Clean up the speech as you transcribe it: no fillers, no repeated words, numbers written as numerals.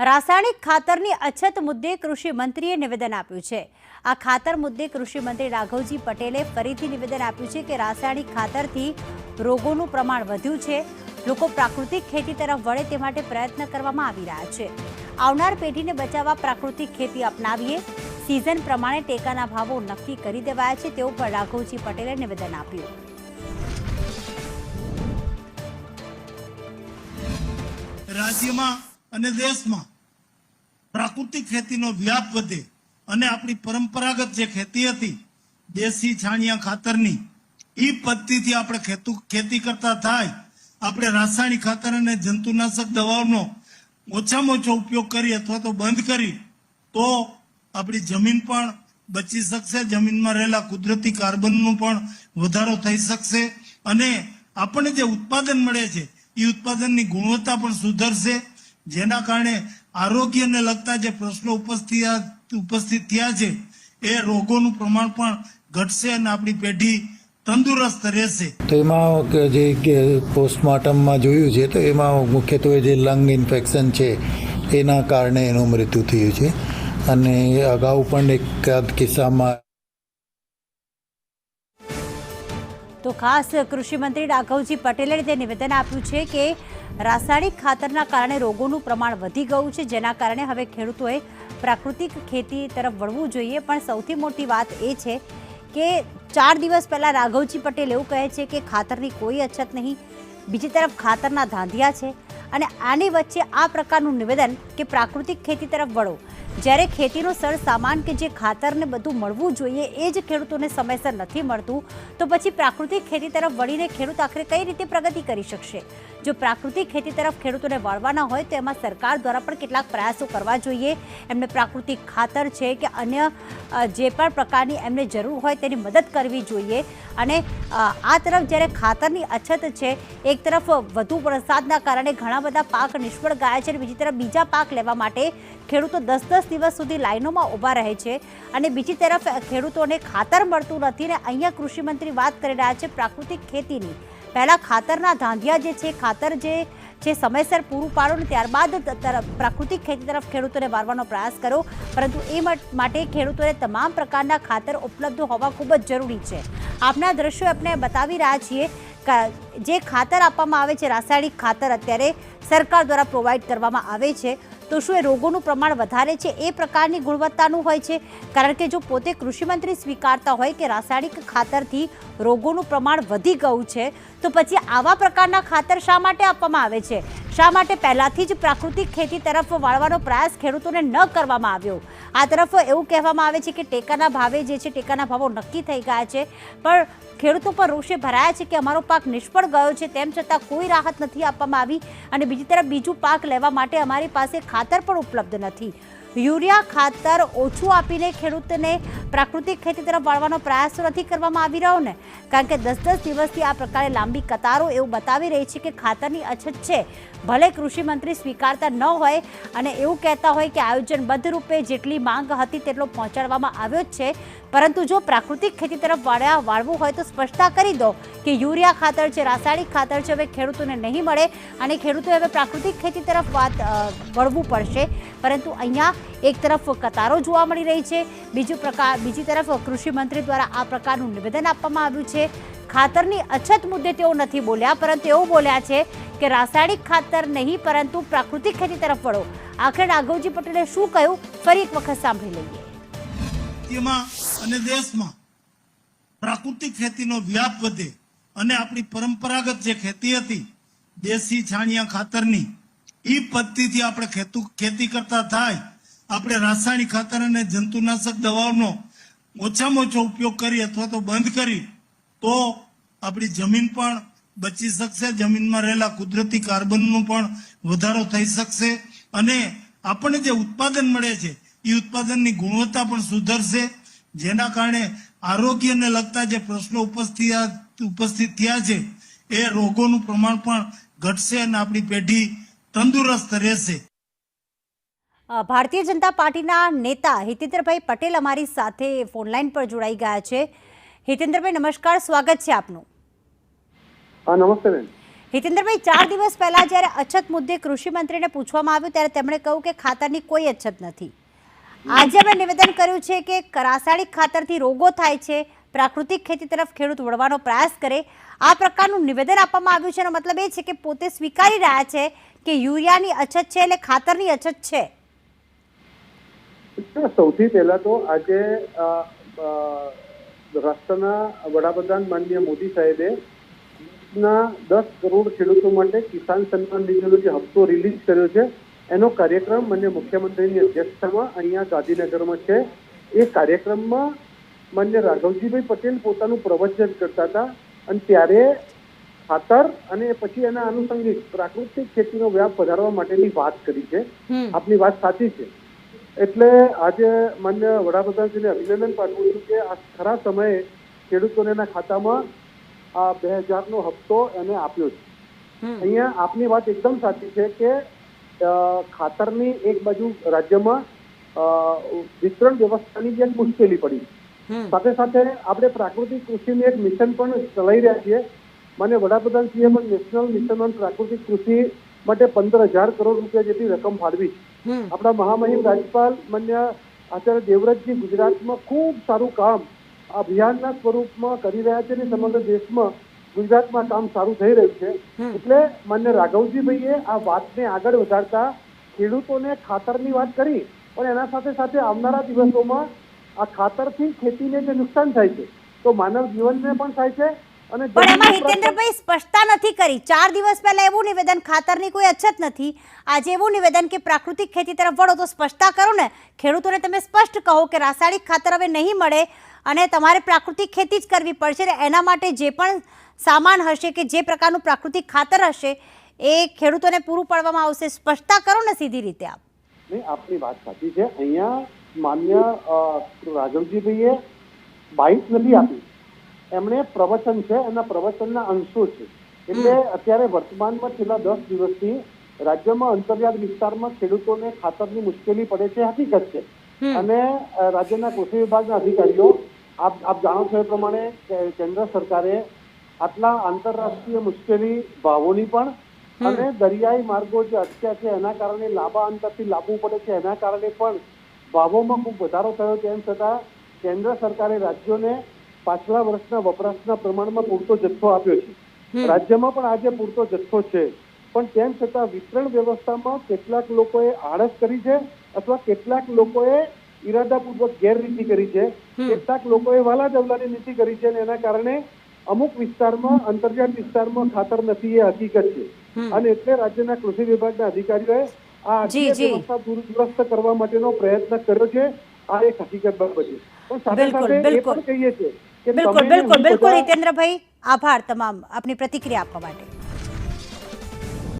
રાસાયણિક ખાતરની અછત મુદ્દે કૃષિ મંત્રીએ નિવેદન આપ્યું છે। આ ખાતર મુદ્દે કૃષિ મંત્રી રાઘવજી પટેલે ફરીથી નિવેદન આપ્યું છે કે રાસાયણિક ખાતરથી રોગોનું પ્રમાણ વધ્યું છે। લોકો પ્રાકૃતિક ખેતી તરફ વળે તે માટે પ્રયત્ન કરવામાં આવી રહ્યા છે। આવનાર પેઢીને બચાવવા પ્રાકૃતિક ખેતી અપનાવીએ, સિઝન પ્રમાણે ટેકાના ભાવો નક્કી કરી દેવાયા છે તેવું પણ રાઘવજી પટેલે નિવેદન આપ્યું। રાજ્યમાં અને દેશમાં પ્રાકૃતિક ખેતીનો વ્યાપ વધે અને આપણી પરંપરાગત જે ખેતી હતી દેશી છાણિયા ખાતરની એ પદ્ધતિથી આપણે ખેતી કરતા થાય, આપણે રાસાયણિક ખાતર અને જંતુનાશક દવાઓનો ઓછામાં ઓછો ઉપયોગ કરી અથવા તો બંધ કરી તો આપણી જમીન પણ બચી શકશે, જમીનમાં રહેલા કુદરતી કાર્બનનો પણ વધારો થઈ શકશે અને આપણને જે ઉત્પાદન મળે છે એ ઉત્પાદનની ગુણવત્તા પણ સુધરશે, જેના કારણે આરોગ્યને લગતા જે પ્રશ્નો ઉપસ્થિત થયા છે એ રોગોનું પ્રમાણ પણ ઘટશે અને આપણી પેઢી તંદુરસ્ત રહેશે। તો એમાં જે પોસ્ટમોર્ટમમાં જોયું છે તો એમાં મુખ્યત્વે જે લંગ ઇન્ફેક્શન છે એના કારણે એનું મૃત્યુ થયું છે અને અગાઉ પણ એકાદ કિસ્સામાં તો ખાસ કૃષિ મંત્રી રાઘવજી પટેલે તે નિવેદન આપ્યું છે કે રાસાયણિક ખાતરના કારણે રોગોનું પ્રમાણ વધી ગયું છે, જેના કારણે હવે ખેડૂતોએ પ્રાકૃતિક ખેતી તરફ વળવું જોઈએ। પણ સૌથી મોટી વાત એ છે કે 4 દિવસ પહેલા રાઘવજી પટેલ એવું કહે છે કે ખાતરની કોઈ અછત નહીં, બીજી તરફ ખાતરના ધાંધિયા છે અને આની વચ્ચે આ પ્રકારનું નિવેદન કે પ્રાકૃતિક ખેતી તરફ વળો, જ્યારે ખેતીનો સર સામાન કે જે ખાતરને બધું મળવું જોઈએ એ જ ખેડૂતોને સમયસર નથી મળતું, તો પછી પ્રાકૃતિક ખેતી તરફ વળીને ખેડૂત આખરે કઈ રીતે પ્રગતિ કરી શકશે? જો પ્રાકૃતિક ખેતી તરફ ખેડૂતોને વળવાના હોય તો એમાં સરકાર દ્વારા પણ કેટલાક પ્રયાસો કરવા જોઈએ। એમને પ્રાકૃતિક ખાતર છે કે અન્ય જે પણ પ્રકારની એમને જરૂર હોય તેની મદદ કરવી જોઈએ અને આ તરફ જ્યારે ખાતરની અછત છે, એક તરફ વધુ વરસાદના કારણે ઘણા બધા પાક નિષ્ફળ ગયા છે અને બીજી તરફ બીજા પાક લેવા માટે ખેડૂતો 10-10 દિવસ સુધી લાઈનોમાં ઊભા રહે છે અને બીજી તરફ ખેડૂતોને ખાતર મળતું નથી ને અહીંયા કૃષિ મંત્રી વાત કરી રહ્યા છે પ્રાકૃતિક ખેતીની। પહેલાં ખાતરના ધાંધિયા જે છે, ખાતર જે છે સમયસર પૂરું પાડો ને ત્યારબાદ પ્રાકૃતિક ખેતી તરફ ખેડૂતોને વાળવાનો પ્રયાસ કરો, પરંતુ એ માટે ખેડૂતોને તમામ પ્રકારના ખાતર ઉપલબ્ધ હોવા ખૂબ જ જરૂરી છે। આપના દ્રશ્યો આપણે બતાવી રહ્યા છીએ જે ખાતર આપવામાં આવે છે, રાસાયણિક ખાતર અત્યારે સરકાર દ્વારા પ્રોવાઈડ કરવામાં આવે છે, તો શું એ રોગોનું પ્રમાણ વધારે છે એ પ્રકારની ગુણવત્તાનું હોય છે? કારણ કે જો પોતે કૃષિમંત્રી સ્વીકારતા હોય કે રાસાયણિક ખાતરથી રોગોનું પ્રમાણ વધી ગયું છે, તો પછી આવા પ્રકારના ખાતર શા માટે આપવામાં આવે છે? શા માટે પહેલાંથી જ પ્રાકૃતિક ખેતી તરફ વાળવાનો પ્રયાસ ખેડૂતોને ન કરવામાં આવ્યો? આ તરફ એવું કહેવામાં આવે છે કે ટેકાના ભાવે જે છે ટેકાના ભાવો નક્કી થઈ ગયા છે, પણ ખેડૂતો પર રોષે ભરાયા છે કે અમારો પાક નિષ્ફળ ગયો છે તેમ છતાં કોઈ રાહત નથી આપવામાં આવી અને બીજી તરફ બીજું પાક લેવા માટે અમારી પાસે ખાતર પણ ઉપલબ્ધ નથી। યુરિયા ખાતર ઓછું આપીને ખેડૂતને પ્રાકૃતિક ખેતી તરફ વાળવાનો પ્રયાસ નથી કરવામાં આવી રહ્યો ને, કારણ કે 10-10 દિવસથી આ પ્રકારે લાંબી કતારો એવું બતાવી રહી છે કે ખાતરની અછત છે। ભલે કૃષિ મંત્રી સ્વીકારતા ન હોય અને એવું કહેતા હોય કે આયોજનબદ્ધ રૂપે જેટલી માંગ હતી તેટલો પહોંચાડવામાં આવ્યો જ છે, પરંતુ જો પ્રાકૃતિક ખેતી તરફ વાળવું હોય તો સ્પષ્ટતા કરી દો કે યુરિયા ખાતર છે, રાસાયણિક ખાતર છે, હવે ખેડૂતોને નહીં મળે અને ખેડૂતોએ હવે પ્રાકૃતિક ખેતી તરફ વળવું પડશે। પરંતુ અહીંયા એક તરફ કતારો જોવા મળી રહી છે, બીજી તરફ કૃષિ મંત્રી દ્વારા આ પ્રકારનું નિવેદન આપવામાં આવ્યું છે। ખાતરની અછત મુદ્દે તેઓ નથી બોલ્યા, પરંતુ એવું બોલ્યા છે કે રાસાયણિક ખાતર નહીં પરંતુ પ્રાકૃતિક ખેતી તરફ વળો। આખરે રાઘવજી પટેલે શું કહ્યું ફરી એક વખત સાંભળી લઈએ। રાજ્યમાં અને દેશમાં પ્રાકૃતિક ખેતીનો વ્યાપ વધે અને આપણી પરંપરાગત જે ખેતી હતી દેશી છાણિયા ખાતરની એ પદ્ધતિથી આપણે ખેતી કરતા થાય, આપણે રાસાયણિક ખાતર અને જંતુનાશક દવાઓનો ઓછામાં ઓછો ઉપયોગ કરી અથવા તો બંધ કરી તો આપણી જમીન પણ બચી શકશે, જમીનમાં રહેલા કુદરતી કાર્બનનો પણ વધારો થઈ શકશે અને આપણને જે ઉત્પાદન મળે છે એ ઉત્પાદનની ગુણવત્તા પણ સુધરશે, જેના કારણે આરોગ્યને લગતા જે પ્રશ્નો ઉપસ્થિત થયા છે એ રોગોનું પ્રમાણ પણ ઘટશે અને આપણી પેઢી તંદુરસ્ત રહેશે। ભારતીય જનતા પાર્ટીના નેતા હિતેન્દ્રભાઈ પટેલ અમારી સાથે ફોનલાઈન પર જોડાઈ ગયા છે। હિતેન્દ્રભાઈ નમસ્કાર, સ્વાગત છે આપનું। હા નમસ્તે બેન। હિતેન્દ્રભાઈ, 4 દિવસ પહેલા જ્યારે અછત મુદ્દે કૃષિ મંત્રીને પૂછવામાં આવ્યું ત્યારે તેમણે કહ્યું કે ખાતરની કોઈ અછત નથી. આજે અમે નિવેદન કર્યું છે કે રાસાયણિક ખાતરથી રોગો થાય છે, પ્રાકૃતિક ખેતી તરફ ખેડૂત વળવાનો પ્રયાસ કરે. આ પ્રકારનું નિવેદન આપવામાં આવ્યું છે એનો મતલબ એ છે કે પોતે સ્વીકારી રહ્યા છે કે યુરિયાની અછત છે એટલે ખાતરની અછત છે. સૌથી પહેલા તો આજે રાષ્ટ્રના વડાપ્રધાન માનનીય મોદી સાહેબે 10 કરોડ ખેડૂતો માટે કિસાન સન્માન નિધિનો જે હપ્તો રિલીઝ કર્યો છે એનો કાર્યક્રમ માનનીય મુખ્યમંત્રીની અધ્યક્ષતામાં અહીંયા ગાંધીનગરમાં છે. એ કાર્યક્રમમાં માનનીય રાઘવજીભાઈ પટેલ પોતાનું પ્રવચન કરતા હતા અને ત્યારે ખાતર અને પછી એના આનુષંગિક પ્રાકૃતિક ખેતીનો વ્યાપ વધારવા માટેની વાત કરી છે. આપની વાત સાચી છે. એટલે આજે માન્ય વડાપ્રધાનશ્રીને અભિનંદન પાઠવું છું કે આ ખરા સમયે ખેડૂતોના ખાતામાં આ 2000નો હપ્તો એને આપ્યો છે. અહીંયા આપની વાત એકદમ સાચી છે કે ખાતરની એક બાજુ રાજ્યમાં વિતરણ વ્યવસ્થાની જે મુશ્કેલી પડી, સાથે સાથે આપણે પ્રાકૃતિક કૃષિનું એક મિશન પણ ચલાવી રહ્યા છીએ. માન્ય વડાપ્રધાનશ્રીએ પણ નેશનલ મિશન ઓન પ્રાકૃતિક કૃષિ માટે 15,000 કરોડ રૂપિયા જેટલી રકમ ફાળવી. આપણા મહામહિમ રાજ્યપાલ માન્ય આચાર્ય દેવવ્રતજી ગુજરાતમાં ખૂબ સારું કામ અભિયાનના સ્વરૂપમાં કરી રહ્યા છે અને સમગ્ર દેશમાં ગુજરાતમાં કામ સારું થઈ રહ્યું છે. એટલે માન્ય રાઘવજીભાઈએ આ વાતને આગળ વધારતા ખેડૂતોને ખાતરની વાત કરી, પણ એના સાથે સાથે આવનારા દિવસોમાં આ ખાતરથી ખેતીને જે નુકસાન થાય છે તો માનવ જીવનને પણ થાય છે. અને પણ એમાં હિતેન્દ્રભાઈ સ્પષ્ટતા નથી કરી. 4 દિવસ પહેલા એવું નિવેદન ખાતરની કોઈ અછત નથી, આજે એવું નિવેદન કે પ્રાકૃતિક ખેતી તરફ વળો. તો સ્પષ્ટતા કરો ને, ખેડૂતોને તમે સ્પષ્ટ કહો કે રાસાયણિક ખાતર હવે નહીં મળે અને તમારે પ્રાકૃતિક ખેતી જ કરવી પડશે. એના માટે જે પણ સામાન હશે કે જે પ્રકારનું પ્રાકૃતિક ખાતર હશે એ ખેડૂતોને પૂરું પાડવામાં આવશે. સ્પષ્ટતા કરો ને સીધી રીતે આપ. નહીં, આપની વાત સાચી છે. અહીંયા માન્ય રાઘવજીભાઈએ બાઇટ નથી આપી, એમણે પ્રવચન છે, એના પ્રવચનના અંશો છે. એટલે અત્યારે વર્તમાનમાં છેલ્લા 10 દિવસથી રાજ્યમાં અંતરિયાળ વિસ્તારમાં ખેડૂતોને ખાતરની મુશ્કેલી પડે છે, હકીકત છે. અને રાજ્યના કૃષિ વિભાગના અધિકારીઓ આપ જાણો છો એ પ્રમાણે કેન્દ્ર સરકારે આટલા આંતરરાષ્ટ્રીય મુશ્કેલી ભાવોની પણ અને દરિયાઈ માર્ગો જે અટક્યા છે એના કારણે લાંબા અંતરથી લાવવું પડે છે, એના કારણે પણ ભાવોમાં ખૂબ વધારો થયો. તેમ છતાં કેન્દ્ર સરકારે રાજ્યોને પાછલા વર્ષના વપરાશના પ્રમાણમાં પૂરતો જથ્થો આપ્યો છે. રાજ્યમાં પણ આજે પૂરતો જથ્થો છે, પણ તેમ છતાં વિતરણ વ્યવસ્થામાં કેટલાક લોકોએ આળસ કરી છે અથવા કેટલાક લોકોએ ઈરાદાપૂર્વક ગેરરીતિ કરી છે, કેટલાક લોકોએ વાલા જવલાની નીતિ કરી છે અને એના કારણે અમુક વિસ્તારમાં અંતરિયાળ વિસ્તારમાં ખાતર નથી, એ હકીકત છે. અને એટલે રાજ્યના કૃષિ વિભાગના અધિકારીઓએ આ વ્યવસ્થા દુરસ્ત કરવા માટેનો પ્રયત્ન કર્યો છે. આ એક હકીકત બાબત છે. પણ સાથે સાથે એ પણ કહીએ છીએ કે બિલકુલ હિતેન્દ્રભાઈ, આભાર તમામ આપની પ્રતિક્રિયા આપવા માટે.